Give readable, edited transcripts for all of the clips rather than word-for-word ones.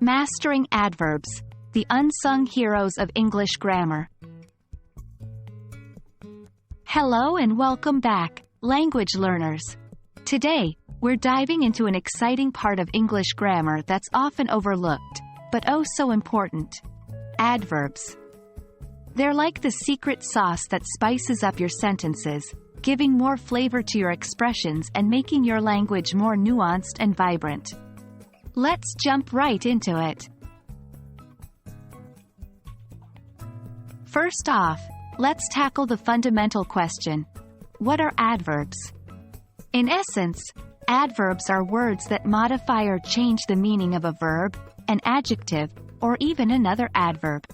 Mastering Adverbs, the unsung heroes of English grammar. Hello and welcome back, language learners. Today, we're diving into an exciting part of English grammar that's often overlooked, but oh so important. Adverbs. They're like the secret sauce that spices up your sentences, giving more flavor to your expressions and making your language more nuanced and vibrant. Let's jump right into it. First off, let's tackle the fundamental question. What are adverbs? In essence, adverbs are words that modify or change the meaning of a verb, an adjective, or even another adverb.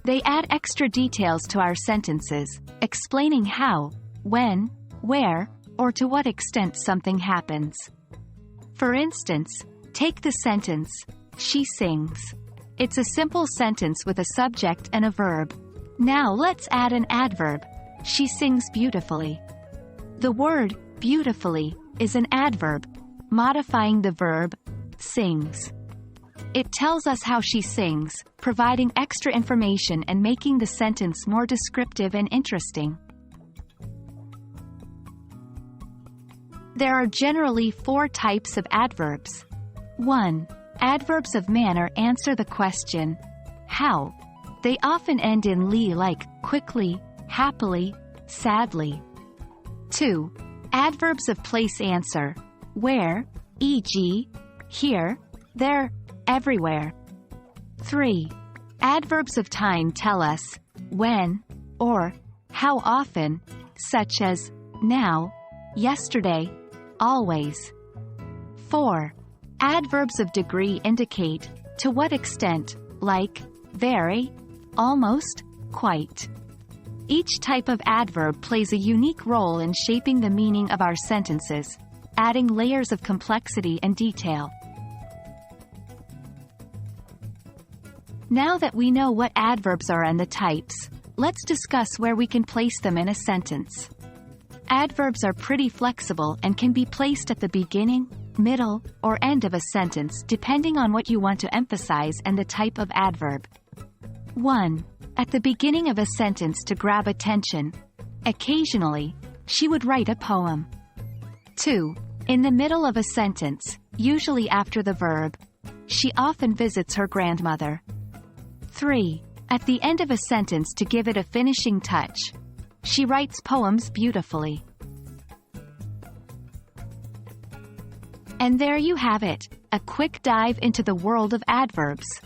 They add extra details to our sentences, explaining how, when, where, or to what extent something happens. For instance, take the sentence, "She sings." It's a simple sentence with a subject and a verb. Now let's add an adverb. She sings beautifully. The word, beautifully, is an adverb, modifying the verb, sings. It tells us how she sings, providing extra information and making the sentence more descriptive and interesting. There are generally 4 types of adverbs. 1. Adverbs of manner answer the question, how? They often end in -ly like quickly, happily, sadly. 2. Adverbs of place answer, where, e.g., here, there, everywhere. 3. Adverbs of time tell us, when, or, how often, such as, now, yesterday, always. 4. Adverbs of degree indicate, to what extent, like, very, almost, quite. Each type of adverb plays a unique role in shaping the meaning of our sentences, adding layers of complexity and detail. Now that we know what adverbs are and the types, let's discuss where we can place them in a sentence. Adverbs are pretty flexible and can be placed at the beginning, middle, or end of a sentence depending on what you want to emphasize and the type of adverb. 1. At the beginning of a sentence to grab attention. Occasionally, she would write a poem. 2. In the middle of a sentence, usually after the verb. She often visits her grandmother. 3. At the end of a sentence to give it a finishing touch. She writes poems beautifully. And there you have it, a quick dive into the world of adverbs.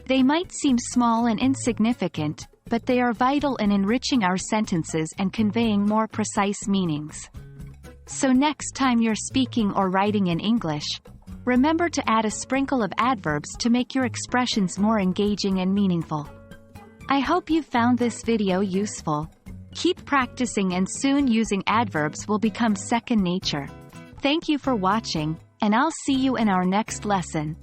They might seem small and insignificant, but they are vital in enriching our sentences and conveying more precise meanings. So next time you're speaking or writing in English, remember to add a sprinkle of adverbs to make your expressions more engaging and meaningful. I hope you found this video useful. Keep practicing and soon using adverbs will become second nature. Thank you for watching, and I'll see you in our next lesson.